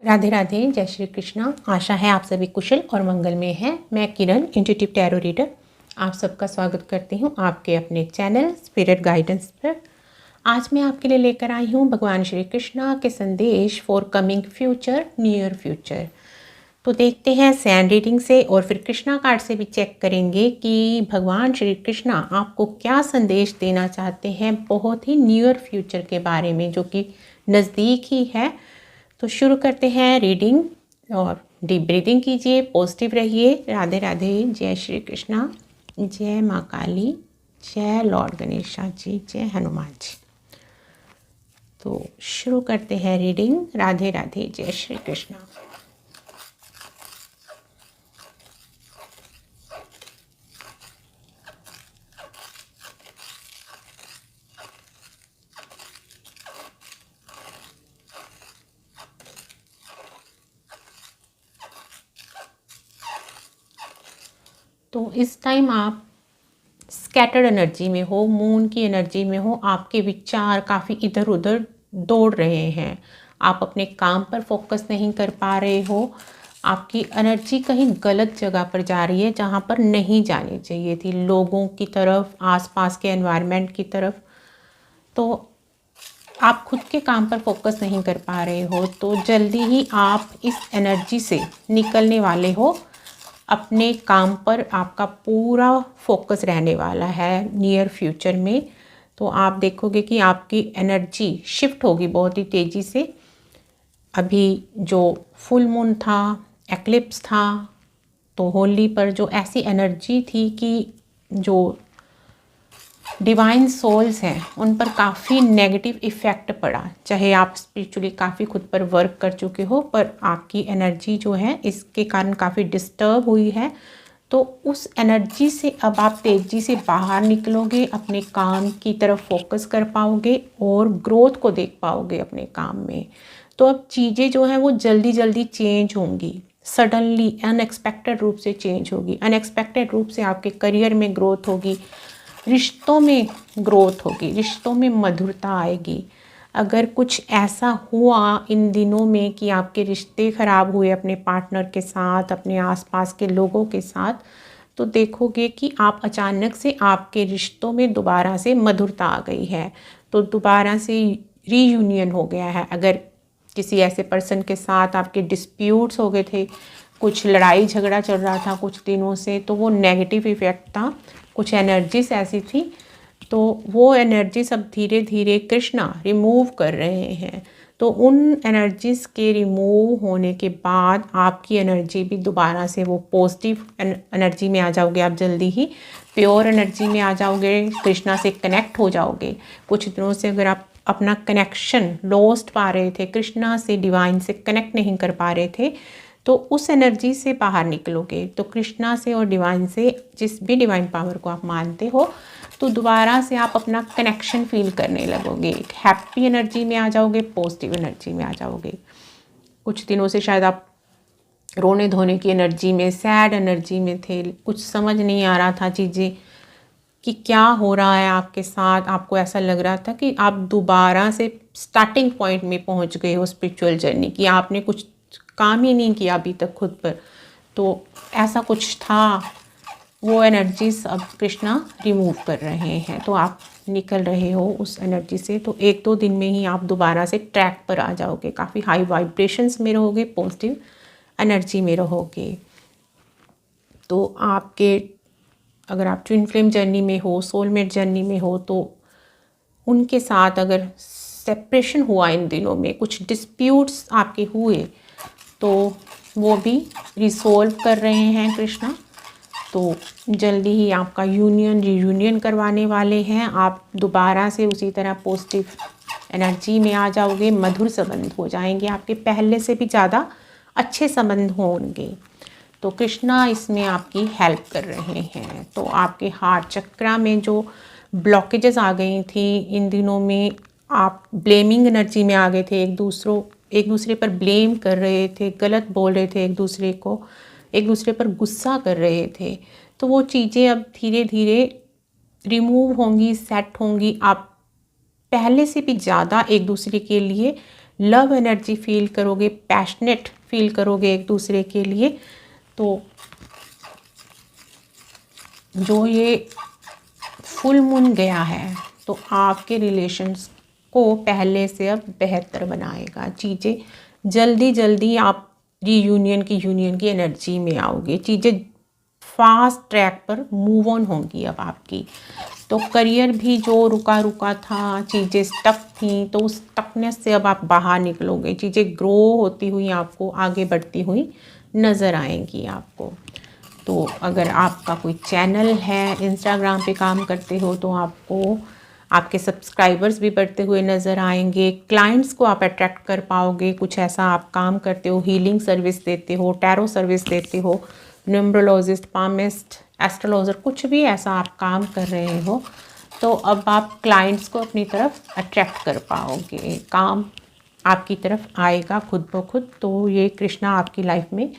राधे राधे, जय श्री कृष्णा। आशा है आप सभी कुशल और मंगल में हैं। मैं किरण, इंट्यूटिव टैरो रीडर, आप सबका स्वागत करती हूं आपके अपने चैनल स्पिरिट गाइडेंस पर। आज मैं आपके लिए लेकर आई हूं भगवान श्री कृष्णा के संदेश for coming future, near future. तो देखते हैं सैंड रीडिंग से और फिर कृष्णा कार्ड से भी चेक करेंगे कि भगवान श्री कृष्णा आपको क्या संदेश देना चाहते हैं बहुत ही नियर फ्यूचर के बारे में, जो कि नज़दीक ही है। तो शुरू करते हैं रीडिंग और डीप ब्रीदिंग कीजिए, पॉजिटिव रहिए। राधे राधे, जय श्री कृष्णा, जय माँ काली, जय लॉर्ड गणेशा जी, जय हनुमान जी। तो शुरू करते हैं रीडिंग। राधे राधे, जय श्री कृष्णा। तो इस टाइम आप स्कैटर्ड एनर्जी में हो, मून की एनर्जी में हो। आपके विचार काफ़ी इधर उधर दौड़ रहे हैं। आप अपने काम पर फोकस नहीं कर पा रहे हो। आपकी एनर्जी कहीं गलत जगह पर जा रही है जहाँ पर नहीं जानी चाहिए थी, लोगों की तरफ, आसपास के एनवायरनमेंट की तरफ। तो आप खुद के काम पर फोकस नहीं कर पा रहे हो। तो जल्दी ही आप इस एनर्जी से निकलने वाले हो। अपने काम पर आपका पूरा फोकस रहने वाला है नियर फ्यूचर में। तो आप देखोगे कि आपकी एनर्जी शिफ्ट होगी बहुत ही तेज़ी से। अभी जो फुल मून था, एक्लिप्स था, तो होली पर जो ऐसी एनर्जी थी कि जो डिवाइन सोल्स हैं उन पर काफ़ी नेगेटिव इफ़ेक्ट पड़ा। चाहे आप स्पिरिचुअली काफ़ी खुद पर वर्क कर चुके हो, पर आपकी एनर्जी जो है इसके कारण काफ़ी डिस्टर्ब हुई है। तो उस एनर्जी से अब आप तेज़ी से बाहर निकलोगे, अपने काम की तरफ फोकस कर पाओगे और ग्रोथ को देख पाओगे अपने काम में। तो अब चीज़ें जो हैं वो जल्दी जल्दी चेंज होंगी, सडनली अनएक्सपेक्टेड रूप से चेंज होगी। अनएक्सपेक्टेड रूप से आपके करियर में ग्रोथ होगी, रिश्तों में ग्रोथ होगी, रिश्तों में मधुरता आएगी। अगर कुछ ऐसा हुआ इन दिनों में कि आपके रिश्ते ख़राब हुए अपने पार्टनर के साथ, अपने आसपास के लोगों के साथ, तो देखोगे कि आप अचानक से आपके रिश्तों में दोबारा से मधुरता आ गई है। तो दोबारा से रीयूनियन हो गया है। अगर किसी ऐसे पर्सन के साथ आपके डिस्प्यूट्स हो गए थे, कुछ लड़ाई झगड़ा चल रहा था कुछ दिनों से, तो वो नेगेटिव इफ़ेक्ट था, कुछ एनर्जीज ऐसी थी। तो वो एनर्जी सब धीरे धीरे कृष्णा रिमूव कर रहे हैं। तो उन एनर्जीज के रिमूव होने के बाद आपकी एनर्जी भी दोबारा से वो पॉजिटिव एनर्जी में आ जाओगे। आप जल्दी ही प्योर एनर्जी में आ जाओगे, कृष्णा से कनेक्ट हो जाओगे। कुछ दिनों से अगर आप अपना कनेक्शन लॉस्ट पा रहे थे, कृष्णा से, डिवाइन से कनेक्ट नहीं कर पा रहे थे, तो उस एनर्जी से बाहर निकलोगे। तो कृष्णा से और डिवाइन से, जिस भी डिवाइन पावर को आप मानते हो, तो दोबारा से आप अपना कनेक्शन फील करने लगोगे। एक हैप्पी एनर्जी में आ जाओगे, पॉजिटिव एनर्जी में आ जाओगे। कुछ दिनों से शायद आप रोने धोने की एनर्जी में, सैड एनर्जी में थे, कुछ समझ नहीं आ रहा था चीज़ें कि क्या हो रहा है आपके साथ। आपको ऐसा लग रहा था कि आप दोबारा से स्टार्टिंग पॉइंट में पहुंच गए हो स्पिरिचुअल जर्नी की, आपने कुछ काम ही नहीं किया अभी तक खुद पर। तो ऐसा कुछ था, वो एनर्जीज अब कृष्णा रिमूव कर रहे हैं। तो आप निकल रहे हो उस एनर्जी से। तो 1-2 दिन में ही आप दोबारा से ट्रैक पर आ जाओगे, काफ़ी हाई वाइब्रेशंस में रहोगे, पॉजिटिव एनर्जी में रहोगे। तो आपके, अगर आप ट्विन फ्लेम जर्नी में हो, सोलमेट जर्नी में हो, तो उनके साथ अगर सेपरेशन हुआ इन दिनों में, कुछ डिस्प्यूट्स आपके हुए, तो वो भी रिसोल्व कर रहे हैं कृष्णा। तो जल्दी ही आपका रीयूनियन करवाने वाले हैं। आप दोबारा से उसी तरह पॉजिटिव एनर्जी में आ जाओगे, मधुर संबंध हो जाएंगे, आपके पहले से भी ज़्यादा अच्छे संबंध होंगे। तो कृष्णा इसमें आपकी हेल्प कर रहे हैं। तो आपके हार्ट चक्रा में जो ब्लॉकेजेस आ गई थी इन दिनों में, आप ब्लेमिंग एनर्जी में आ गए थे, एक दूसरे पर ब्लेम कर रहे थे, गलत बोल रहे थे, एक दूसरे पर गुस्सा कर रहे थे। तो वो चीज़ें अब धीरे धीरे रिमूव होंगी, सेट होंगी। आप पहले से भी ज़्यादा एक दूसरे के लिए लव एनर्जी फील करोगे, पैशनेट फील करोगे एक दूसरे के लिए। तो जो ये फुल मून गया है तो आपके रिलेशंस को पहले से अब बेहतर बनाएगा। चीज़ें जल्दी जल्दी आप यूनियन की एनर्जी में आओगे। चीज़ें फास्ट ट्रैक पर मूव ऑन होंगी अब आपकी। तो करियर भी जो रुका रुका था, चीज़ें स्टक थी, तो उस स्टकनेस से अब आप बाहर निकलोगे। चीज़ें ग्रो होती हुई आपको आगे बढ़ती हुई नज़र आएंगी आपको। तो अगर आपका कोई चैनल है, इंस्टाग्राम पे काम करते हो, तो आपको आपके सब्सक्राइबर्स भी बढ़ते हुए नज़र आएंगे। क्लाइंट्स को आप अट्रैक्ट कर पाओगे। कुछ ऐसा आप काम करते हो, हीलिंग सर्विस देते हो, टैरो सर्विस देते हो, न्यूमरोलॉजिस्ट, पामिस्ट, एस्ट्रोलॉजर, कुछ भी ऐसा आप काम कर रहे हो, तो अब आप क्लाइंट्स को अपनी तरफ अट्रैक्ट कर पाओगे। काम आपकी तरफ आएगा खुद ब खुद। तो ये कृष्णा आपकी लाइफ में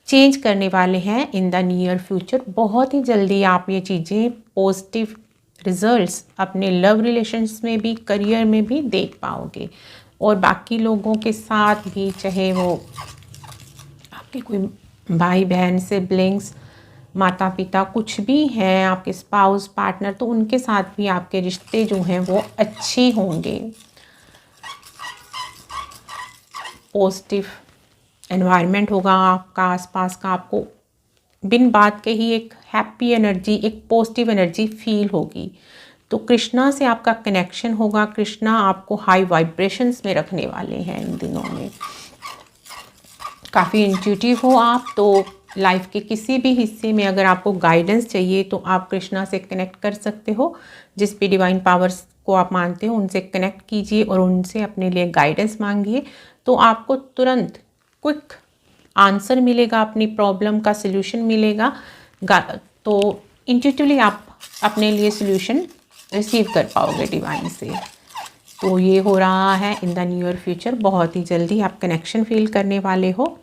चेंज करने वाले हैं इन द नियर फ्यूचर। बहुत ही जल्दी आप ये चीज़ें पॉजिटिव रिजल्ट्स अपने लव रिलेशंस में भी, करियर में भी देख पाओगे। और बाकी लोगों के साथ भी, चाहे वो आपके कोई भाई बहन, सिबलिंग्स, माता पिता, कुछ भी हैं, आपके स्पाउस, पार्टनर, तो उनके साथ भी आपके रिश्ते जो हैं वो अच्छे होंगे। पॉजिटिव एनवायरनमेंट होगा आपका आसपास का। आपको बिन बात के ही एक हैप्पी एनर्जी, एक पॉजिटिव एनर्जी फील होगी। तो कृष्णा से आपका कनेक्शन होगा। कृष्णा आपको हाई वाइब्रेशंस में रखने वाले हैं इन दिनों में। काफ़ी इंट्यूटिव हो आप, तो लाइफ के किसी भी हिस्से में अगर आपको गाइडेंस चाहिए तो आप कृष्णा से कनेक्ट कर सकते हो। जिस भी डिवाइन पावर्स को आप मानते हो उनसे कनेक्ट कीजिए और उनसे अपने लिए गाइडेंस मांगिए। तो आपको तुरंत क्विक आंसर मिलेगा, अपनी प्रॉब्लम का सल्यूशन मिलेगा। तो इंट्यूटिवली आप अपने लिए सल्यूशन रिसीव कर पाओगे डिवाइन से। तो ये हो रहा है इन द नियर फ्यूचर। बहुत ही जल्दी आप कनेक्शन फील करने वाले हो।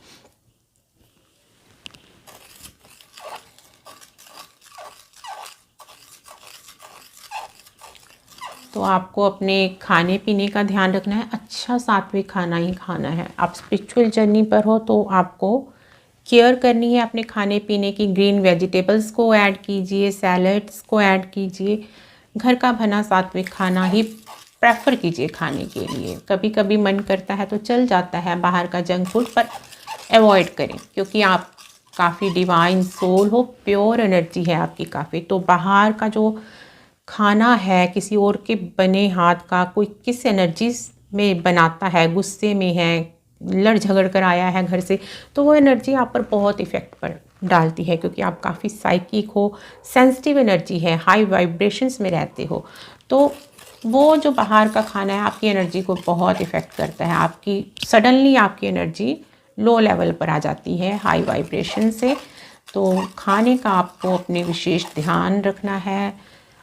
तो आपको अपने खाने पीने का ध्यान रखना है। अच्छा सात्विक खाना ही खाना है। आप स्पिरिचुअल जर्नी पर हो तो आपको केयर करनी है अपने खाने पीने की। ग्रीन वेजिटेबल्स को ऐड कीजिए, सैलड्स को ऐड कीजिए। घर का बना सात्विक खाना ही प्रेफर कीजिए खाने के लिए। कभी कभी मन करता है तो चल जाता है बाहर का जंक फूड, पर अवॉइड करें क्योंकि आप काफ़ी डिवाइन सोल हो, प्योर एनर्जी है आपकी काफ़ी। तो बाहर का जो खाना है किसी और के बने हाथ का, कोई किस एनर्जी में बनाता है, गुस्से में है, लड़ झगड़ कर आया है घर से, तो वो एनर्जी आप पर बहुत इफ़ेक्ट पर डालती है क्योंकि आप काफ़ी साइकिक हो, सेंसिटिव एनर्जी है, हाई वाइब्रेशंस में रहते हो। तो वो जो बाहर का खाना है आपकी एनर्जी को बहुत इफ़ेक्ट करता है। आपकी सडनली आपकी एनर्जी लो लेवल पर आ जाती है हाई वाइब्रेशन से। तो खाने का आपको अपने विशेष ध्यान रखना है।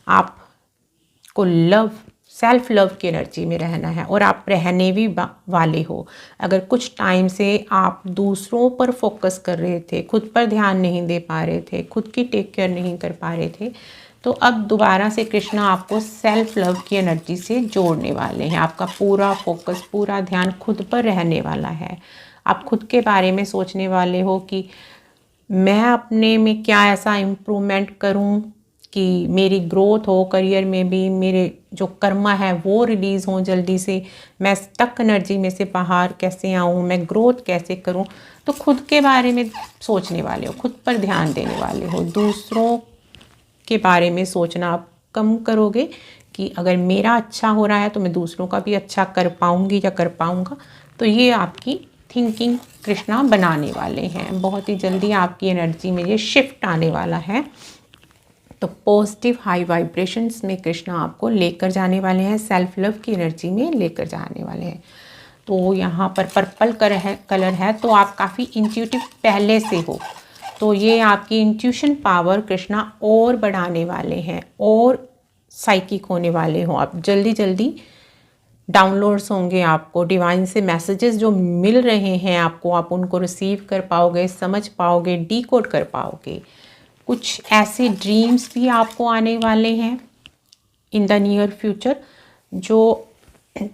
आपको लव, सेल्फ लव की एनर्जी में रहना है और आप रहने भी वाले हो। अगर कुछ टाइम से आप दूसरों पर फोकस कर रहे थे, खुद पर ध्यान नहीं दे पा रहे थे, खुद की टेक केयर नहीं कर पा रहे थे, तो अब दोबारा से कृष्णा आपको सेल्फ लव की एनर्जी से जोड़ने वाले हैं। आपका पूरा फोकस, पूरा ध्यान खुद पर रहने वाला है। आप खुद के बारे में सोचने वाले हो कि मैं अपने में क्या ऐसा इम्प्रूवमेंट करूं कि मेरी ग्रोथ हो, करियर में भी मेरे जो कर्मा है वो रिलीज़ हों जल्दी से, मैं स्टक एनर्जी में से बाहर कैसे आऊँ, मैं ग्रोथ कैसे करूँ। तो खुद के बारे में सोचने वाले हो, खुद पर ध्यान देने वाले हो। दूसरों के बारे में सोचना आप कम करोगे कि अगर मेरा अच्छा हो रहा है तो मैं दूसरों का भी अच्छा कर पाऊँगी या कर पाऊँगा। तो ये आपकी थिंकिंग कृष्णा बनाने वाले हैं। बहुत ही जल्दी आपकी एनर्जी में ये शिफ्ट आने वाला है। तो पॉजिटिव हाई वाइब्रेशंस में कृष्णा आपको लेकर जाने वाले हैं, सेल्फ लव की एनर्जी में लेकर जाने वाले हैं। तो यहाँ पर पर्पल कलर है तो आप काफ़ी इंट्यूटिव पहले से हो, तो ये आपकी इंट्यूशन पावर कृष्णा और बढ़ाने वाले हैं और साइकिक होने वाले हो आप। जल्दी जल्दी डाउनलोड्स होंगे आपको, डिवाइन से मैसेजेस जो मिल रहे हैं आपको, आप उनको रिसीव कर पाओगे, समझ पाओगे, डीकोड कर पाओगे। कुछ ऐसे ड्रीम्स भी आपको आने वाले हैं इन द नियर फ्यूचर जो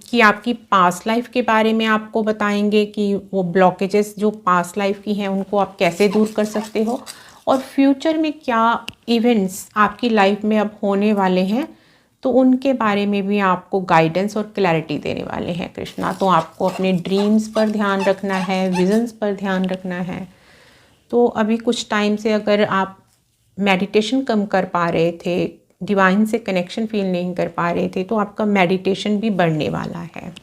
कि आपकी पास्ट लाइफ के बारे में आपको बताएंगे कि वो ब्लॉकेजेस जो पास्ट लाइफ की हैं उनको आप कैसे दूर कर सकते हो, और फ्यूचर में क्या इवेंट्स आपकी लाइफ में अब होने वाले हैं तो उनके बारे में भी आपको गाइडेंस और क्लैरिटी देने वाले हैं कृष्णा। तो आपको अपने ड्रीम्स पर ध्यान रखना है, विजन्स पर ध्यान रखना है। तो अभी कुछ टाइम से अगर आप मेडिटेशन कम कर पा रहे थे, डिवाइन से कनेक्शन फील नहीं कर पा रहे थे, तो आपका मेडिटेशन भी बढ़ने वाला है।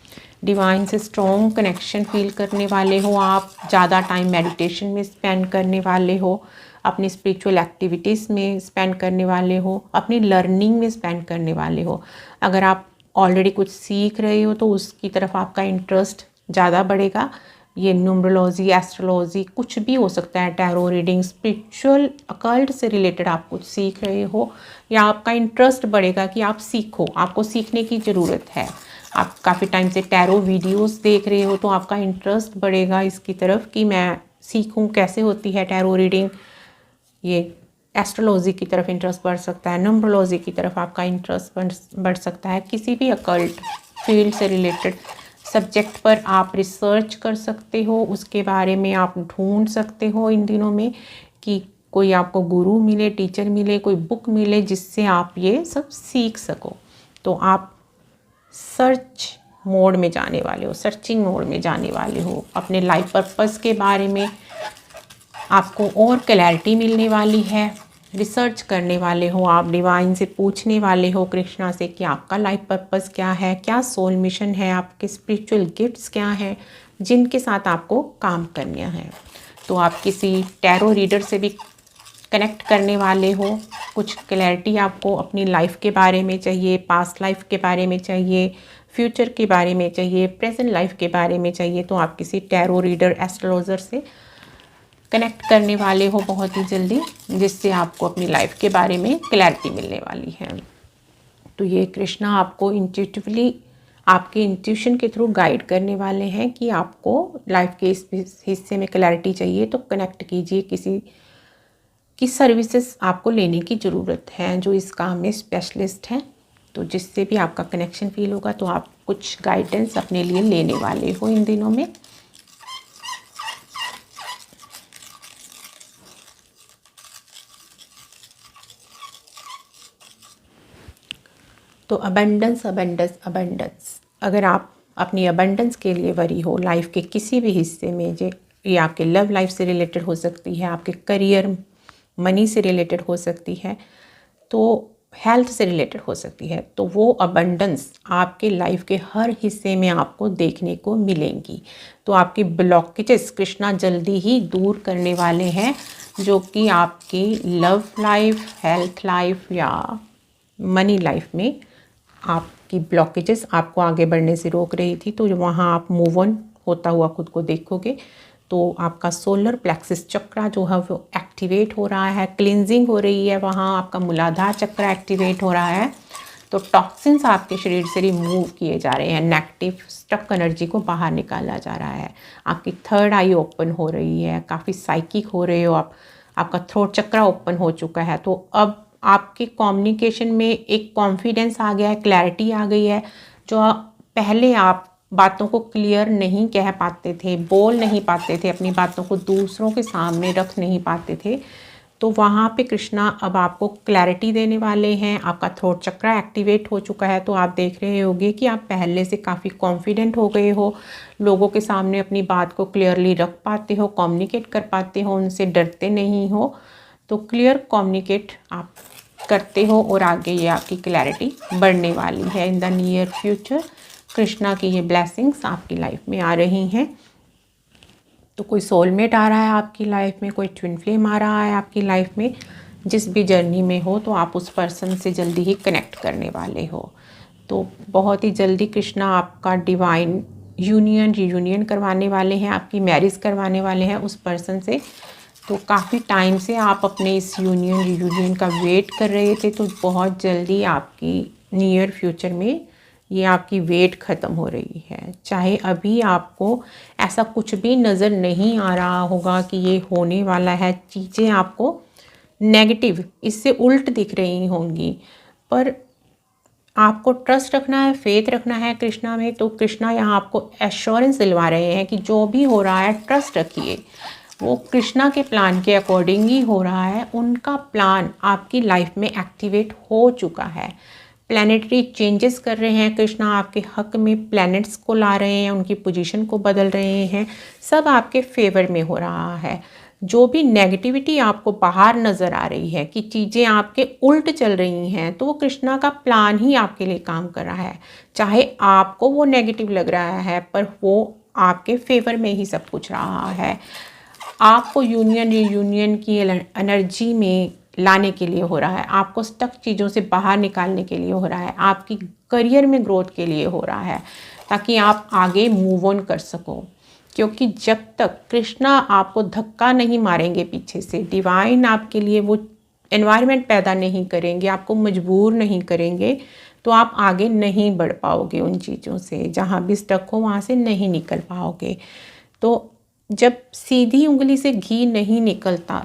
डिवाइन से स्ट्रॉन्ग कनेक्शन फील करने वाले हो आप, ज़्यादा टाइम मेडिटेशन में स्पेंड करने वाले हो, अपनी स्पिरिचुअल एक्टिविटीज़ में स्पेंड करने वाले हो, अपनी लर्निंग में स्पेंड करने वाले हो। अगर आप ऑलरेडी कुछ सीख रहे हो तो उसकी तरफ आपका इंटरेस्ट ज़्यादा बढ़ेगा। ये न्यूमरोलॉजी, एस्ट्रोलॉजी कुछ भी हो सकता है, टैरो रीडिंग, स्पिरिचुअल अकल्ट से रिलेटेड आप कुछ सीख रहे हो, या आपका इंटरेस्ट बढ़ेगा कि आप सीखो, आपको सीखने की ज़रूरत है। आप काफ़ी टाइम से टैरो वीडियोस देख रहे हो तो आपका इंटरेस्ट बढ़ेगा इसकी तरफ कि मैं सीखूं कैसे होती है टैरो रीडिंग। ये एस्ट्रोलॉजी की तरफ इंटरेस्ट बढ़ सकता है, न्यूमरोलॉजी की तरफ आपका इंटरेस्ट बढ़ सकता है। किसी भी अकल्ट फील्ड से रिलेटेड सब्जेक्ट पर आप रिसर्च कर सकते हो, उसके बारे में आप ढूंढ सकते हो इन दिनों में कि कोई आपको गुरु मिले, टीचर मिले, कोई बुक मिले जिससे आप ये सब सीख सको। तो आप सर्च मोड में जाने वाले हो, सर्चिंग मोड में जाने वाले हो। अपने लाइफ पर्पस के बारे में आपको और क्लैरिटी मिलने वाली है, रिसर्च करने वाले हो आप, डिवाइन से पूछने वाले हो, कृष्णा से कि आपका लाइफ पर्पस क्या है, क्या सोल मिशन है, आपके स्पिरिचुअल गिफ्ट्स क्या हैं जिनके साथ आपको काम करना है। तो आप किसी टैरो रीडर से भी कनेक्ट करने वाले हो। कुछ क्लैरिटी आपको अपनी लाइफ के बारे में चाहिए, पास्ट लाइफ के बारे में चाहिए, फ्यूचर के बारे में चाहिए, प्रेजेंट लाइफ के बारे में चाहिए, तो आप किसी टैरो रीडर, एस्ट्रोलॉजर से कनेक्ट करने वाले हो बहुत ही जल्दी, जिससे आपको अपनी लाइफ के बारे में क्लैरिटी मिलने वाली है। तो ये कृष्णा आपको इंट्यूटिवली, आपके इंट्यूशन के थ्रू गाइड करने वाले हैं कि आपको लाइफ के इस हिस्से में क्लैरिटी चाहिए तो कनेक्ट कीजिए, किसी की सर्विसेज आपको लेने की ज़रूरत है जो इस काम में स्पेशलिस्ट हैं। तो जिससे भी आपका कनेक्शन फील होगा तो आप कुछ गाइडेंस अपने लिए लेने वाले हो इन दिनों में। तो अबंडेंस, अबंडेंस, अबंडेंस, अगर आप अपनी अबंडेंस के लिए वरी हो लाइफ के किसी भी हिस्से में, ये आपके लव लाइफ से रिलेटेड हो सकती है, आपके करियर, मनी से रिलेटेड हो सकती है, तो हेल्थ से रिलेटेड हो सकती है, तो वो अबंडेंस आपके लाइफ के हर हिस्से में आपको देखने को मिलेंगी। तो आपकी ब्लॉकेजेस कृष्णा जल्दी ही दूर करने वाले हैं, जो कि आपकी लव लाइफ, हेल्थ लाइफ या मनी लाइफ में आपकी ब्लॉकेजेस आपको आगे बढ़ने से रोक रही थी। तो वहाँ आप मूव ऑन होता हुआ खुद को देखोगे। तो आपका सोलर प्लेक्सिस चक्र जो है वो एक्टिवेट हो रहा है, क्लिनजिंग हो रही है, वहाँ आपका मूलाधार चक्र एक्टिवेट हो रहा है। तो टॉक्सिन्स आपके शरीर से रिमूव किए जा रहे हैं, नेगेटिव स्टक एनर्जी को बाहर निकाला जा रहा है। आपकी थर्ड आई ओपन हो रही है, काफ़ी साइकिक हो रहे हो आप, आपका थ्रोट चक्र ओपन हो चुका है। तो अब आपके कम्युनिकेशन में एक कॉन्फिडेंस आ गया है, क्लैरिटी आ गई है। जो पहले आप बातों को क्लियर नहीं कह पाते थे, बोल नहीं पाते थे, अपनी बातों को दूसरों के सामने रख नहीं पाते थे, तो वहाँ पे कृष्णा अब आपको क्लैरिटी देने वाले हैं। आपका थ्रोट चक्र एक्टिवेट हो चुका है, तो आप देख रहे होगे कि आप पहले से काफ़ी कॉन्फिडेंट हो गए हो, लोगों के सामने अपनी बात को क्लियरली रख पाते हो, कम्युनिकेट कर पाते हो, उनसे डरते नहीं हो। तो क्लियर कम्युनिकेट आप करते हो और आगे ये आपकी क्लैरिटी बढ़ने वाली है in the near future. Krishna की ये ब्लेसिंग्स आपकी लाइफ में आ रही हैं। तो कोई सोलमेट आ रहा है आपकी लाइफ में, कोई ट्विन फ्लेम आ रहा है आपकी लाइफ में, जिस भी जर्नी में हो तो आप उस पर्सन से जल्दी ही कनेक्ट करने वाले हो। तो बहुत ही जल्दी कृष्णा आपका डिवाइन यूनियन, रियूनियन करवाने वाले हैं, आपकी मैरिज करवाने वाले हैं उस पर्सन से। तो काफ़ी टाइम से आप अपने इस यूनियन, रियूनियन का वेट कर रहे थे, तो बहुत जल्दी आपकी नियर फ्यूचर में ये आपकी वेट ख़त्म हो रही है। चाहे अभी आपको ऐसा कुछ भी नज़र नहीं आ रहा होगा कि ये होने वाला है, चीज़ें आपको नेगेटिव, इससे उल्ट दिख रही होंगी, पर आपको ट्रस्ट रखना है, फेथ रखना है कृष्णा में। तो कृष्णा यहाँ आपको एश्योरेंस दिलवा रहे हैं कि जो भी हो रहा है ट्रस्ट रखिए, वो कृष्णा के प्लान के अकॉर्डिंग ही हो रहा है। उनका प्लान आपकी लाइफ में एक्टिवेट हो चुका है। प्लैनेटरी चेंजेस कर रहे हैं कृष्णा आपके हक में, प्लैनेट्स को ला रहे हैं, उनकी पोजीशन को बदल रहे हैं, सब आपके फेवर में हो रहा है। जो भी नेगेटिविटी आपको बाहर नज़र आ रही है कि चीज़ें आपके उल्ट चल रही हैं, तो वो कृष्णा का प्लान ही आपके लिए काम कर रहा है। चाहे आपको वो नेगेटिव लग रहा है, पर वो आपके फेवर में ही सब कुछ रहा है। आपको यूनियन रियूनियन की एनर्जी में लाने के लिए हो रहा है, आपको स्टक चीज़ों से बाहर निकालने के लिए हो रहा है, आपकी करियर में ग्रोथ के लिए हो रहा है, ताकि आप आगे मूव ऑन कर सको। क्योंकि जब तक कृष्णा आपको धक्का नहीं मारेंगे पीछे से, डिवाइन आपके लिए वो एनवायरनमेंट पैदा नहीं करेंगे, आपको मजबूर नहीं करेंगे, तो आप आगे नहीं बढ़ पाओगे उन चीज़ों से। जहाँ भी स्टक हो वहाँ से नहीं निकल पाओगे। तो जब सीधी उंगली से घी नहीं निकलता,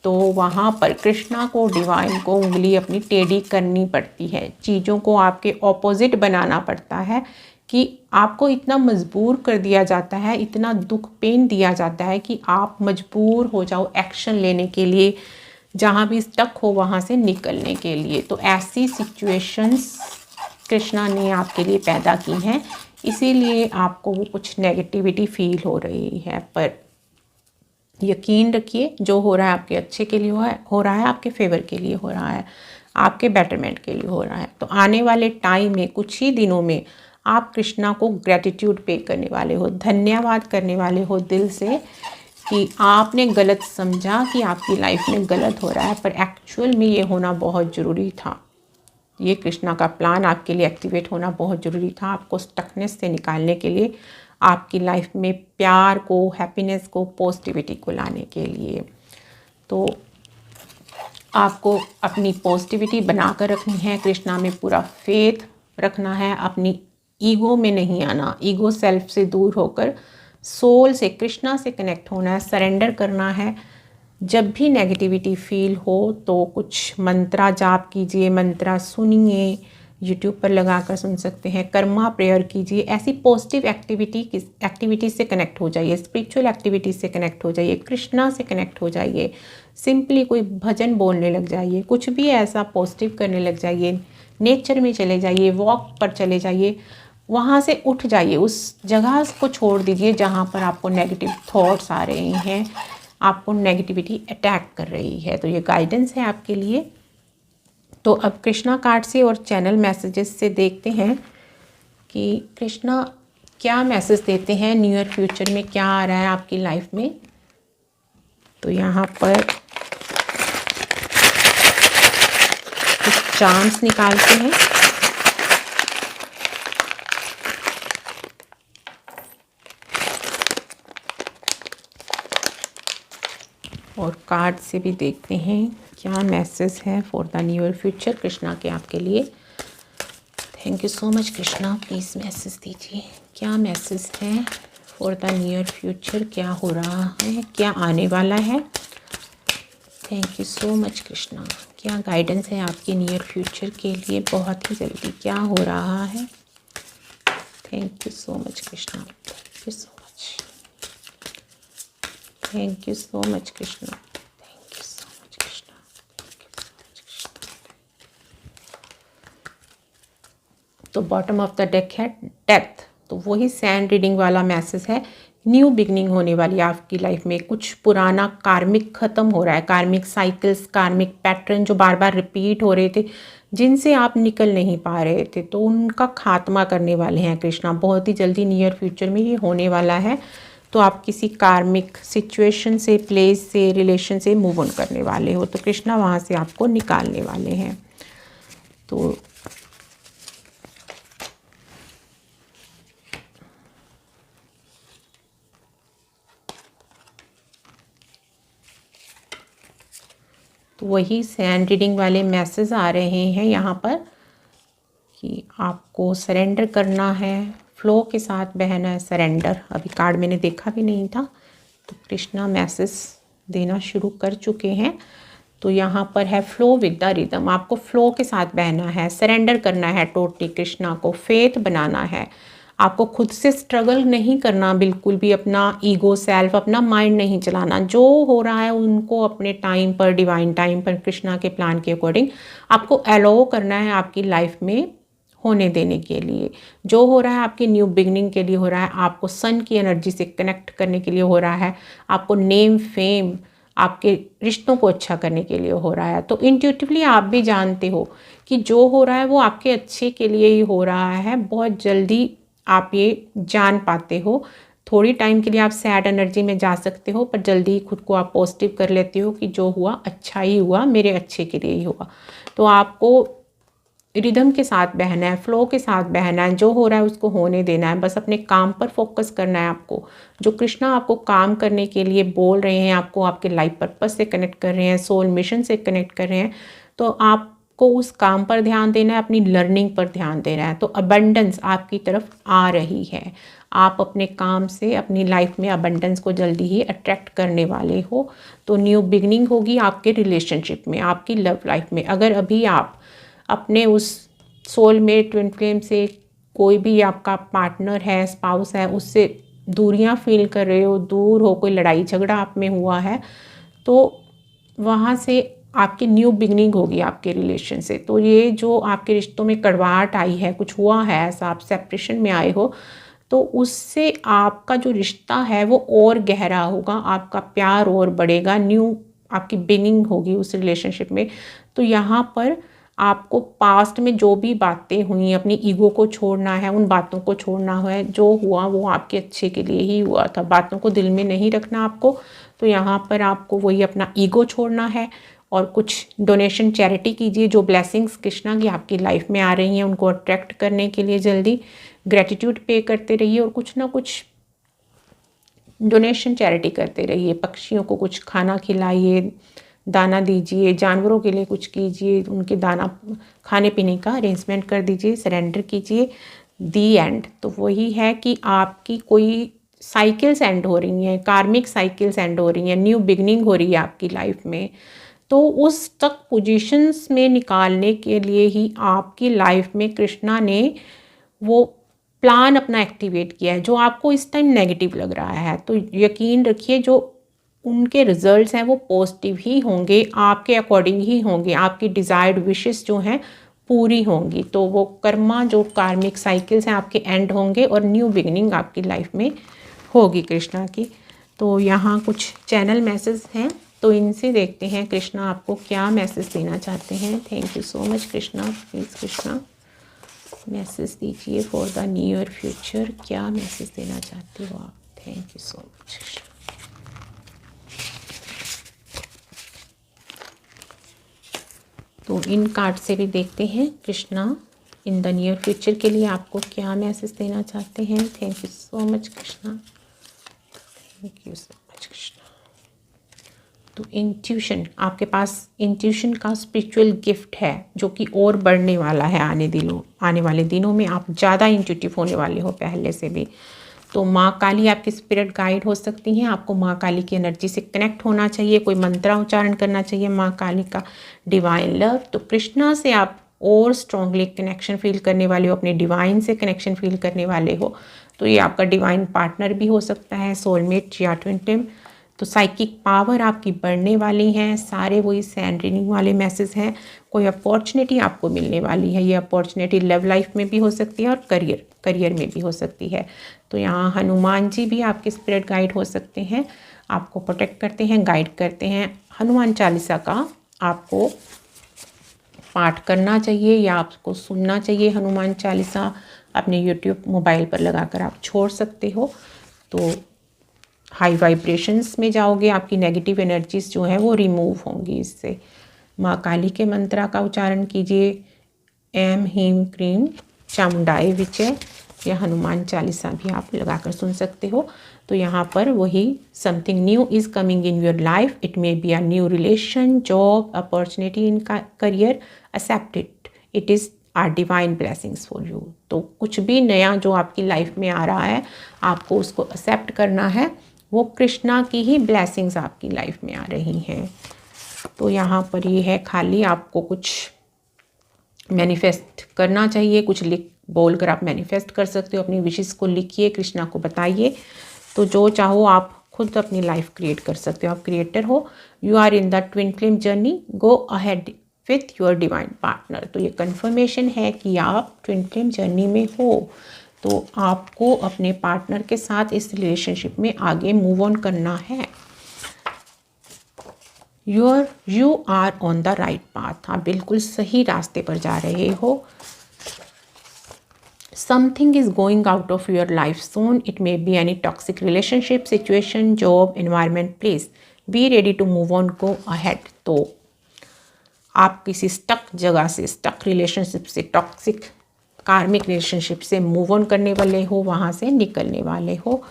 तो वहाँ पर कृष्णा को, डिवाइन को उंगली अपनी टेढ़ी करनी पड़ती है, चीज़ों को आपके ऑपोजिट बनाना पड़ता है, कि आपको इतना मजबूर कर दिया जाता है, इतना दुख पेन दिया जाता है कि आप मजबूर हो जाओ एक्शन लेने के लिए, जहाँ भी स्टक हो वहाँ से निकलने के लिए। तो ऐसी सिचुएशंस कृष्णा ने आपके लिए पैदा की हैं, इसीलिए आपको वो कुछ नेगेटिविटी फील हो रही है। पर यकीन रखिए, जो हो रहा है आपके अच्छे के लिए हो रहा है, आपके फेवर के लिए हो रहा है, आपके बेटरमेंट के लिए हो रहा है। तो आने वाले टाइम में, कुछ ही दिनों में, आप कृष्णा को ग्रेटिट्यूड पे करने वाले हो, धन्यवाद करने वाले हो दिल से, कि आपने गलत समझा कि आपकी लाइफ में गलत हो रहा है, पर एक्चुअल में ये होना बहुत ज़रूरी था। ये कृष्णा का प्लान आपके लिए एक्टिवेट होना बहुत ज़रूरी था, आपको स्टकनेस से निकालने के लिए, आपकी लाइफ में प्यार को, हैप्पीनेस को, पॉजिटिविटी को लाने के लिए। तो आपको अपनी पॉजिटिविटी बनाकर रखनी है, कृष्णा में पूरा फेथ रखना है, अपनी ईगो में नहीं आना, ईगो सेल्फ से दूर होकर सोल से, कृष्णा से कनेक्ट होना है, सरेंडर करना है। जब भी नेगेटिविटी फील हो तो कुछ मंत्रा जाप कीजिए, मंत्रा सुनिए, यूट्यूब पर लगाकर सुन सकते हैं, कर्मा प्रेयर कीजिए, ऐसी पॉजिटिव एक्टिविटी से कनेक्ट हो जाइए, स्पिरिचुअल एक्टिविटी से कनेक्ट हो जाइए, कृष्णा से कनेक्ट हो जाइए, सिंपली कोई भजन बोलने लग जाइए, कुछ भी ऐसा पॉजिटिव करने लग जाइए, नेचर में चले जाइए, वॉक पर चले जाइए, वहाँ से उठ जाइए, उस जगह को छोड़ दीजिए जहाँ पर आपको नेगेटिव थॉट्स आ रहे हैं, आपको नेगेटिविटी अटैक कर रही है। तो ये गाइडेंस है आपके लिए। तो अब कृष्णा कार्ड से और चैनल मैसेजेस से देखते हैं कि कृष्णा क्या मैसेज देते हैं, न्यू ईयर फ्यूचर में क्या आ रहा है आपकी लाइफ में। तो यहाँ पर कुछ चांस निकालते हैं। और कार्ड से भी देखते हैं क्या मैसेज है for the new year future Krishna के आपके लिए। Thank you so much Krishna, please message दीजिए, क्या मैसेज है for the new year future, क्या हो रहा है, क्या आने वाला है। Thank you so much Krishna, क्या गाइडेंस है आपके न्यू ईयर फ्यूचर के लिए, बहुत ही जल्दी क्या हो रहा है। Thank you so much Krishna, thank you so much, thank you so much Krishna, thank you so much Krishna, thank you so much Krishna. तो बॉटम ऑफ द डेक है डेथ, तो वही सैंड रीडिंग वाला मैसेज है, न्यू बिगनिंग होने वाली आपकी लाइफ में, कुछ पुराना कार्मिक ख़त्म हो रहा है, कार्मिक साइकिल्स, कार्मिक पैटर्न जो बार बार रिपीट हो रहे थे, जिनसे आप निकल नहीं पा रहे थे, तो उनका खात्मा करने वाले हैं कृष्णा, बहुत ही जल्दी नियर फ्यूचर में ये होने वाला है। तो आप किसी कार्मिक सिचुएशन से, प्लेस से, रिलेशन से मूव ऑन करने वाले हो, तो कृष्णा वहाँ से आपको निकालने वाले हैं। तो वही सैंड रीडिंग वाले मैसेज आ रहे हैं यहाँ पर कि आपको सरेंडर करना है, फ्लो के साथ बहना है, सरेंडर। अभी कार्ड मैंने देखा भी नहीं था, तो कृष्णा मैसेज देना शुरू कर चुके हैं। तो यहाँ पर है फ्लो विद द रिदम, आपको फ्लो के साथ बहना है, सरेंडर करना है टोटली कृष्णा को, फेथ बनाना है, आपको खुद से स्ट्रगल नहीं करना बिल्कुल भी, अपना ईगो सेल्फ अपना माइंड नहीं चलाना, जो हो रहा है उनको अपने टाइम पर, डिवाइन टाइम पर, कृष्णा के प्लान के अकॉर्डिंग आपको अलाउ करना है आपकी लाइफ में होने देने के लिए। जो हो रहा है आपकी न्यू बिगनिंग के लिए हो रहा है, आपको सन की एनर्जी से कनेक्ट करने के लिए हो रहा है, आपको नेम फेम आपके रिश्तों को अच्छा करने के लिए हो रहा है। तो इंट्यूटिवली आप भी जानते हो कि जो हो रहा है वो आपके अच्छे के लिए ही हो रहा है, बहुत जल्दी आप ये जान पाते हो। थोड़ी टाइम के लिए आप सैड एनर्जी में जा सकते हो, पर जल्दी ही खुद को आप पॉजिटिव कर लेते हो कि जो हुआ अच्छा ही हुआ, मेरे अच्छे के लिए ही हुआ। तो आपको रिदम के साथ बहना है, फ्लो के साथ बहना है, जो हो रहा है उसको होने देना है, बस अपने काम पर फोकस करना है आपको। जो कृष्णा आपको काम करने के लिए बोल रहे हैं, आपको आपके लाइफ पर्पस से कनेक्ट कर रहे हैं, सोल मिशन से कनेक्ट कर रहे हैं, तो आपको उस काम पर ध्यान देना है, अपनी लर्निंग पर ध्यान देना है। तो अबंडेंस आपकी तरफ आ रही है, आप अपने काम से अपनी लाइफ में अबंडेंस को जल्दी ही अट्रैक्ट करने वाले हो। तो न्यू बिगनिंग होगी आपके रिलेशनशिप में, आपकी लव लाइफ में। अगर अभी आप अपने उस सोलमेट ट्विन फ्लेम से, कोई भी आपका पार्टनर है, स्पाउस है, उससे दूरियां फील कर रहे हो, दूर हो, कोई लड़ाई झगड़ा आप में हुआ है, तो वहाँ से आपकी न्यू बिगनिंग होगी आपके रिलेशन से। तो ये जो आपके रिश्तों में कड़वाहट आई है, कुछ हुआ है ऐसा, आप सेपरेशन में आए हो, तो उससे आपका जो रिश्ता है वो और गहरा होगा, आपका प्यार और बढ़ेगा, न्यू आपकी बिगिनिंग होगी उस रिलेशनशिप में। तो यहाँ पर आपको पास्ट में जो भी बातें हुई, अपनी ईगो को छोड़ना है, उन बातों को छोड़ना है, जो हुआ वो आपके अच्छे के लिए ही हुआ था, बातों को दिल में नहीं रखना आपको। तो यहाँ पर आपको वही अपना ईगो छोड़ना है और कुछ डोनेशन चैरिटी कीजिए। जो ब्लेसिंग्स कृष्णा की आपकी लाइफ में आ रही हैं उनको अट्रैक्ट करने के लिए जल्दी ग्रेटिट्यूड पे करते रहिए और कुछ ना कुछ डोनेशन चैरिटी करते रहिए। पक्षियों को कुछ खाना खिलाइए, दाना दीजिए, जानवरों के लिए कुछ कीजिए, उनके दाना खाने पीने का अरेंजमेंट कर दीजिए, सरेंडर कीजिए। दी एंड तो वही है कि आपकी कोई साइकिल्स एंड हो रही हैं, कार्मिक साइकिल्स एंड हो रही हैं, न्यू बिगनिंग हो रही है आपकी लाइफ में। तो उस तक पोजीशंस में निकालने के लिए ही आपकी लाइफ में कृष्णा ने वो प्लान अपना एक्टिवेट किया है, जो आपको इस टाइम नेगेटिव लग रहा है। तो यकीन रखिए जो उनके रिजल्ट्स हैं वो पॉजिटिव ही होंगे, आपके अकॉर्डिंग ही होंगे, आपकी डिज़ायर्ड विशेस जो हैं पूरी होंगी। तो वो कर्मा जो कार्मिक साइकिल्स हैं आपके एंड होंगे और न्यू बिगनिंग आपकी लाइफ में होगी कृष्णा की। तो यहाँ कुछ चैनल मैसेज हैं, तो इनसे देखते हैं कृष्णा आपको क्या मैसेज देना चाहते हैं। Thank you so much Krishna. Please Krishna message दीजिए फॉर द नियर फ्यूचर, क्या मैसेज देना चाहते हो आप। Thank you so much Krishna. तो इन कार्ड से भी देखते हैं Krishna in the near future के लिए आपको क्या मैसेज देना चाहते हैं। Thank you so much Krishna, thank you so much Krishna. तो इंट्यूशन, आपके पास इंट्यूशन का स्पिरिचुअल गिफ्ट है जो कि और बढ़ने वाला है आने वाले दिनों में। आप ज़्यादा इंट्यूटिव होने वाले हो पहले से भी। तो माँ काली आपकी स्पिरिट गाइड हो सकती हैं, आपको माँ काली की एनर्जी से कनेक्ट होना चाहिए, कोई मंत्रा उच्चारण करना चाहिए माँ काली का, डिवाइन लव। तो कृष्णा से आप और स्ट्रॉन्गली कनेक्शन फील करने वाले हो, अपने डिवाइन से कनेक्शन फील करने वाले हो। तो ये आपका डिवाइन पार्टनर भी हो सकता है, सोलमेट या ट्विन फ्लेम। तो साइकिक पावर आपकी बढ़ने वाली है। सारे वही सैंड रीडिंग वाले मैसेज हैं। कोई अपॉर्चुनिटी आपको मिलने वाली है, ये अपॉर्चुनिटी लव लाइफ में भी हो सकती है और करियर में भी हो सकती है। तो यहाँ हनुमान जी भी आपके स्पिरिट गाइड हो सकते हैं, आपको प्रोटेक्ट करते हैं, गाइड करते हैं। हनुमान चालीसा का आपको पाठ करना चाहिए या आपको सुनना चाहिए। हनुमान चालीसा अपने यूट्यूब मोबाइल पर लगाकर आप छोड़ सकते हो। तो हाई वाइब्रेशंस में जाओगे, आपकी नेगेटिव एनर्जीज जो है वो रिमूव होंगी इससे। माँ काली के मंत्रा का उच्चारण कीजिए, एम हीम क्रीम चामुंडाई विजय, या हनुमान चालीसा भी आप लगाकर सुन सकते हो। तो यहाँ पर वही something new is coming in your life, it may be a new relation, job, opportunity in career, accept it is our divine blessings for you. तो कुछ भी नया जो आपकी लाइफ में आ रहा है आपको उसको एक्सेप्ट करना है, वो कृष्णा की ही ब्लेसिंग्स आपकी लाइफ में आ रही हैं। तो यहाँ पर ये है, खाली आपको कुछ मैनिफेस्ट करना चाहिए, कुछ लिख बोल कर आप मैनिफेस्ट कर सकते हो, अपनी विशेस को लिखिए, कृष्णा को बताइए। तो जो चाहो आप खुद अपनी लाइफ क्रिएट कर सकते हो, आप क्रिएटर हो। You are in the twin flame journey, go ahead with your divine partner. तो ये कन्फर्मेशन है कि आप ट्विन फ्लेम जर्नी में हो, तो आपको अपने पार्टनर के साथ इस रिलेशनशिप में आगे मूव ऑन करना है। You are on the right path, आप बिल्कुल सही रास्ते पर जा रहे हो। Something is going out of your life soon, it may be any toxic relationship, situation, job, environment, please be ready to move on, go ahead. तो आप किसी स्टक जगह से, स्टक रिलेशनशिप से, टॉक्सिक कार्मिक रिलेशनशिप से move on करने वाले हो, वहाँ से निकलने वाले हो।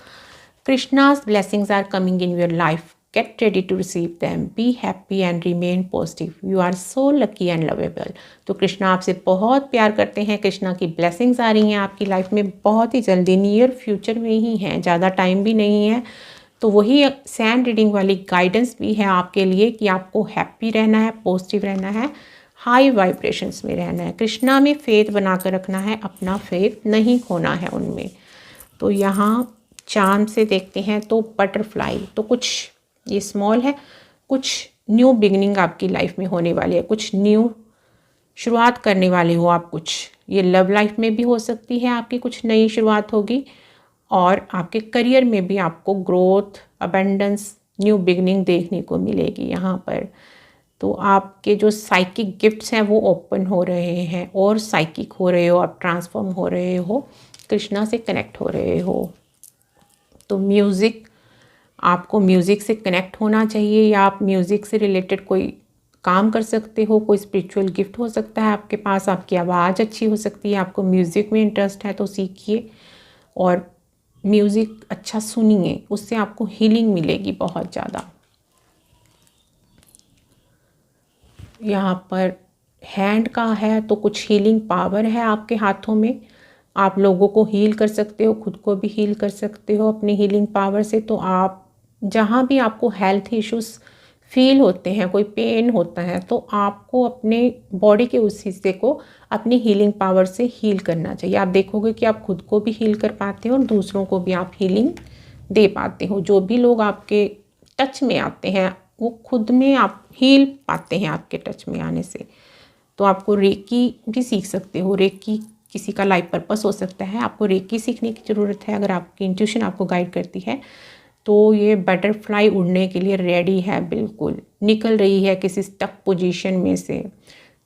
Krishna's blessings are coming in your life, get ready to receive them, be happy and remain positive, you are so lucky and lovable। तो कृष्णा आपसे बहुत प्यार करते हैं, कृष्णा की ब्लेसिंग्स आ रही हैं आपकी लाइफ में बहुत ही जल्दी, नियर फ्यूचर में ही हैं, ज़्यादा टाइम भी नहीं है। तो वही सैंड रीडिंग वाली गाइडेंस भी है आपके लिए कि आपको हैप्पी रहना है, पॉजिटिव रहना है, हाई वाइब्रेशंस में रहना है, कृष्णा में फेथ बनाकर रखना है, अपना फेथ नहीं खोना है उनमें। तो यहाँ चांद से देखते हैं तो बटरफ्लाई, तो कुछ ये स्मॉल है, कुछ न्यू बिगनिंग आपकी लाइफ में होने वाली है, कुछ न्यू शुरुआत करने वाले हो आप, कुछ ये लव लाइफ में भी हो सकती है, आपकी कुछ नई शुरुआत होगी, और आपके करियर में भी आपको ग्रोथ, अबेंडेंस, न्यू बिगनिंग देखने को मिलेगी यहाँ पर। तो आपके जो साइकिक गिफ्ट्स हैं वो ओपन हो रहे हैं, और साइकिक हो रहे हो, आप ट्रांसफॉर्म हो रहे हो, कृष्णा से कनेक्ट हो रहे हो। तो म्यूज़िक, आपको म्यूज़िक से कनेक्ट होना चाहिए, या आप म्यूज़िक से रिलेटेड कोई काम कर सकते हो, कोई स्पिरिचुअल गिफ्ट हो सकता है आपके पास, आपकी आवाज़ अच्छी हो सकती है, आपको म्यूज़िक में इंटरेस्ट है तो सीखिए और म्यूज़िक अच्छा सुनिए, उससे आपको हीलिंग मिलेगी बहुत ज़्यादा। यहाँ पर हैंड का है तो कुछ हीलिंग पावर है आपके हाथों में, आप लोगों को हील कर सकते हो, खुद को भी हील कर सकते हो अपनी हीलिंग पावर से। तो आप जहाँ भी आपको हेल्थ इश्यूज़ फील होते हैं, कोई पेन होता है, तो आपको अपने बॉडी के उस हिस्से को अपनी हीलिंग पावर से हील करना चाहिए। आप देखोगे कि आप खुद को भी हील कर पाते हो और दूसरों को भी आप हीलिंग दे पाते हो। जो भी लोग आपके टच में आते हैं वो खुद में आप हील पाते हैं आपके टच में आने से। तो आपको रेकी भी सीख सकते हो, रेकी किसी का लाइफ पर्पस हो सकता है, आपको रेकी सीखने की ज़रूरत है अगर आपकी इंट्यूशन आपको गाइड करती है। तो ये बटरफ्लाई उड़ने के लिए रेडी है, बिल्कुल निकल रही है किसी स्टक पोजीशन में से,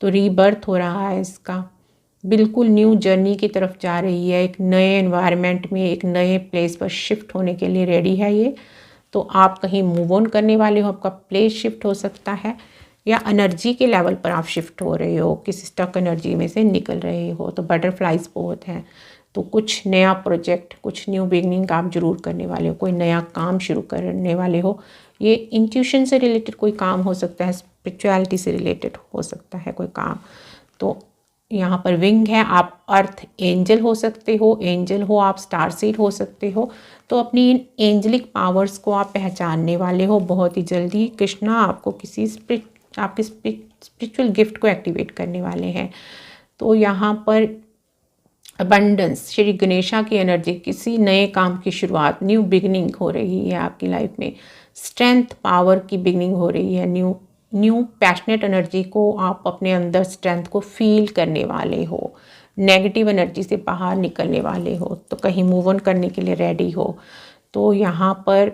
तो रीबर्थ हो रहा है इसका, बिल्कुल न्यू जर्नी की तरफ जा रही है, एक नए एनवायरनमेंट में, एक नए प्लेस पर शिफ्ट होने के लिए रेडी है ये। तो आप कहीं मूव ऑन करने वाले हो, आपका प्लेस शिफ्ट हो सकता है, या एनर्जी के लेवल पर आप शिफ्ट हो रहे हो, किसी स्टक एनर्जी में से निकल रहे हो। तो बटरफ्लाइज बहुत हैं, तो कुछ नया प्रोजेक्ट, कुछ न्यू बिगनिंग आप ज़रूर करने वाले हो, कोई नया काम शुरू करने वाले हो। ये इंट्यूशन से रिलेटेड कोई काम हो सकता है, स्पिरिचुअलिटी से रिलेटेड हो सकता है कोई काम। तो यहाँ पर विंग है, आप अर्थ एंजल हो सकते हो, एंजल हो आप, स्टार सीड हो सकते हो। तो अपनी इन एंजलिक पावर्स को आप पहचानने वाले हो बहुत ही जल्दी। कृष्णा आपको किसी आपके स्पिरिचुअल गिफ्ट को एक्टिवेट करने वाले हैं। तो यहाँ पर अबंडेंस, श्री गणेशा की एनर्जी, किसी नए काम की शुरुआत, न्यू बिगनिंग हो रही है आपकी लाइफ में, स्ट्रेंथ पावर की बिगनिंग हो रही है, न्यू पैशनेट एनर्जी को आप अपने अंदर स्ट्रेंथ को फील करने वाले हो, नेगेटिव एनर्जी से बाहर निकलने वाले हो, तो कहीं मूव ऑन करने के लिए रेडी हो। तो यहाँ पर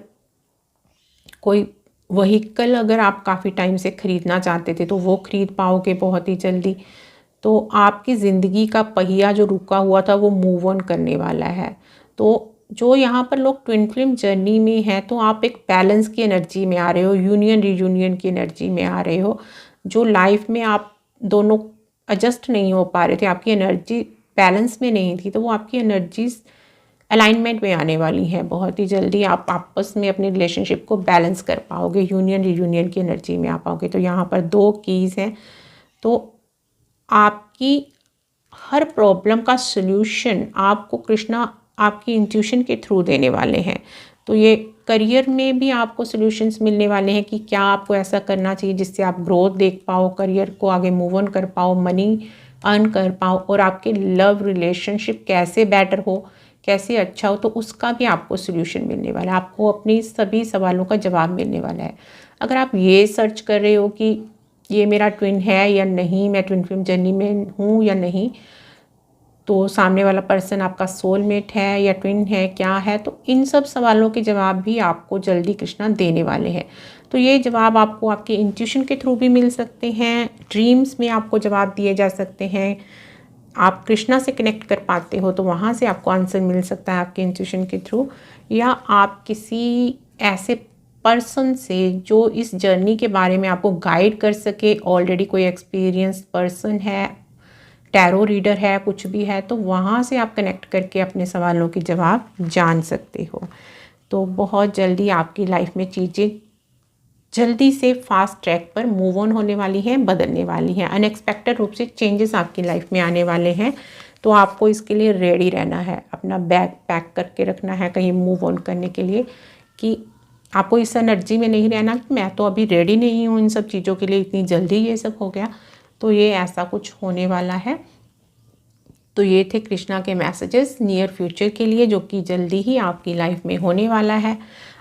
कोई व्हीकल अगर आप काफ़ी टाइम से ख़रीदना चाहते थे तो वो ख़रीद पाओगे बहुत ही जल्दी। तो आपकी ज़िंदगी का पहिया जो रुका हुआ था वो मूव ऑन करने वाला है। तो जो यहाँ पर लोग ट्विन फ्लेम जर्नी में हैं, तो आप एक बैलेंस की एनर्जी में आ रहे हो, यूनियन रीयूनियन की एनर्जी में आ रहे हो। जो लाइफ में आप दोनों एडजस्ट नहीं हो पा रहे थे, आपकी एनर्जी बैलेंस में नहीं थी, तो वो आपकी एनर्जीज अलाइनमेंट में आने वाली है बहुत ही जल्दी। आप आपस में अपने रिलेशनशिप को बैलेंस कर पाओगे, यूनियन रीयूनियन की एनर्जी में आ पाओगे। तो यहाँ पर 2 कीज़ हैं। तो आपकी हर प्रॉब्लम का सल्यूशन आपको कृष्णा आपकी इंट्यूशन के थ्रू देने वाले हैं। तो ये करियर में भी आपको सॉल्यूशंस मिलने वाले हैं कि क्या आपको ऐसा करना चाहिए जिससे आप ग्रोथ देख पाओ, करियर को आगे मूव ऑन कर पाओ, मनी अर्न कर पाओ, और आपके लव रिलेशनशिप कैसे बेटर हो, कैसे अच्छा हो, तो उसका भी आपको सॉल्यूशन मिलने वाला है। आपको अपनी सभी सवालों का जवाब मिलने वाला है। अगर आप ये सर्च कर रहे हो कि ये मेरा ट्विन है या नहीं, मैं ट्विन फ्लेम जर्नी में हूँ या नहीं, तो सामने वाला पर्सन आपका सोलमेट है या ट्विन है, क्या है, तो इन सब सवालों के जवाब भी आपको जल्दी कृष्णा देने वाले हैं। तो ये जवाब आपको आपके इंट्यूशन के थ्रू भी मिल सकते हैं, ड्रीम्स में आपको जवाब दिए जा सकते हैं, आप कृष्णा से कनेक्ट कर पाते हो तो वहाँ से आपको आंसर मिल सकता है आपके इंट्यूशन के थ्रू, या आप किसी ऐसे पर्सन से जो इस जर्नी के बारे में आपको गाइड कर सके, ऑलरेडी कोई एक्सपीरियंस पर्सन है, टैरो रीडर है, कुछ भी है, तो वहाँ से आप कनेक्ट करके अपने सवालों के जवाब जान सकते हो। तो बहुत जल्दी आपकी लाइफ में चीज़ें जल्दी से फास्ट ट्रैक पर मूव ऑन होने वाली हैं, बदलने वाली हैं, अनएक्सपेक्टेड रूप से चेंजेस आपकी लाइफ में आने वाले हैं। तो आपको इसके लिए रेडी रहना है, अपना बैग पैक करके रखना है कहीं मूव ऑन करने के लिए, कि आपको इस एनर्जी में नहीं रहना कि मैं तो अभी रेडी नहीं हूँ इन सब चीज़ों के लिए, इतनी जल्दी ये सब हो गया। तो ये ऐसा कुछ होने वाला है। तो ये थे कृष्णा के मैसेजेस नियर फ्यूचर के लिए, जो कि जल्दी ही आपकी लाइफ में होने वाला है।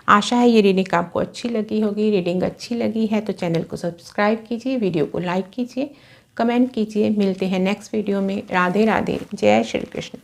आशा है ये रीडिंग आपको अच्छी लगी होगी। रीडिंग अच्छी लगी है तो चैनल को सब्सक्राइब कीजिए, वीडियो को लाइक कीजिए, कमेंट कीजिए। मिलते हैं नेक्स्ट वीडियो में। राधे राधे, जय श्री कृष्ण।